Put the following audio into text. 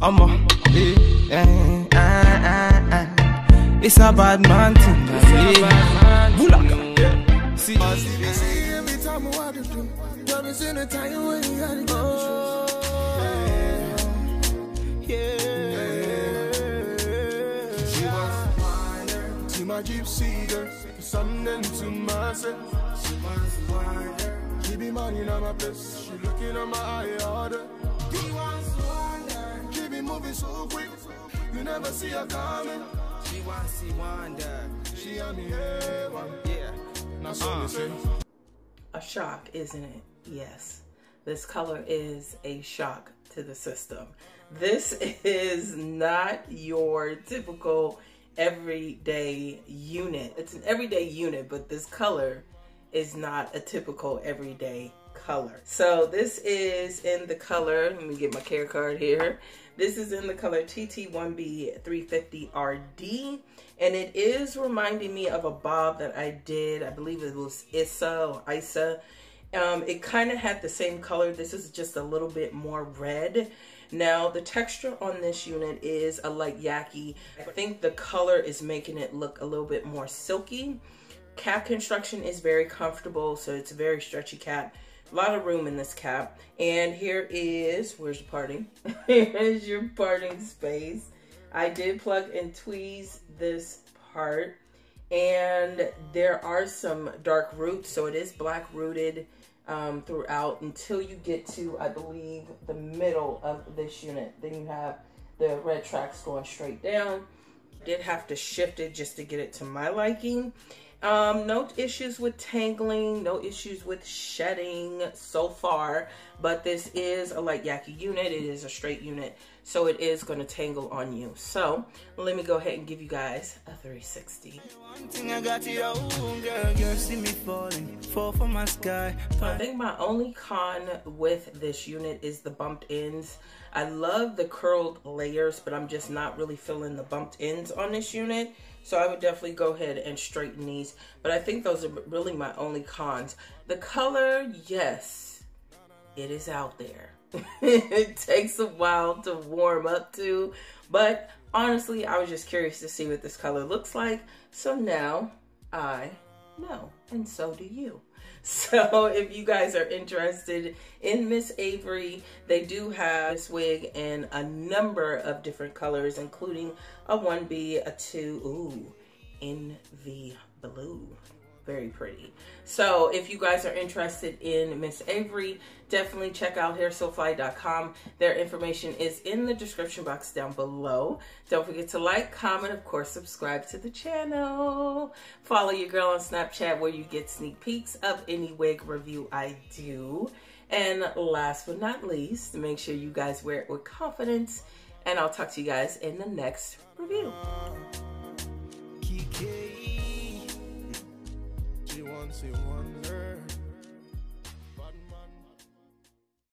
I'm a, it's a bad man thing. See, every time I want to do, love is in a time when you gotta go. She was wider. See my gypsy girl, something to myself. She was wider. She be money on my place. She looking at my eye order. She was wider. She be moving so quick. You never see her coming. She wants to wander. She on the head one. Yeah. That's what we say. A shock, isn't it? Yes. This color is a shock to the system. This is not your typical everyday unit. It's an everyday unit, but this color is not a typical everyday color. So this is in the color, let me get my care card here. This is in the color TT1B350RD, and it is reminding me of a bob that I did. I believe it was Issa or Isa. It kind of had the same color. This is just a little bit more red. Now, the texture on this unit is a light yaki. I think the color is making it look a little bit more silky. Cap construction is very comfortable, so it's a very stretchy cap. A lot of room in this cap. And here is, where's your parting? Here's your parting space. I did plug and tweeze this part. And there are some dark roots, so it is black rooted throughout until you get to, I believe, the middle of this unit. Then you have the red tracks going straight down. Did have to shift it just to get it to my liking. No issues with tangling, no issues with shedding so far, but this is a light yaki unit. It is a straight unit, so it is going to tangle on you. So let me go ahead and give you guys a 360. I think my only con with this unit is the bumped ends. I love the curled layers, but I'm just not really feeling the bumped ends on this unit. So I would definitely go ahead and straighten these. But I think those are really my only cons. The color, yes, it is out there. It takes a while to warm up to. But honestly, I was just curious to see what this color looks like. So now I know, and so do you. So if you guys are interested in Miss Avery, they do have this wig in a number of different colors, including a 1B, a 2, ooh, in the blue. Very pretty. So if you guys are interested in Miss Avery, definitely check out HairSoFly.com. Their information is in the description box down below. Don't forget to like, comment, of course, subscribe to the channel. Follow your girl on Snapchat where you get sneak peeks of any wig review I do. And last but not least, make sure you guys wear it with confidence. And I'll talk to you guys in the next review. She wants it wonder.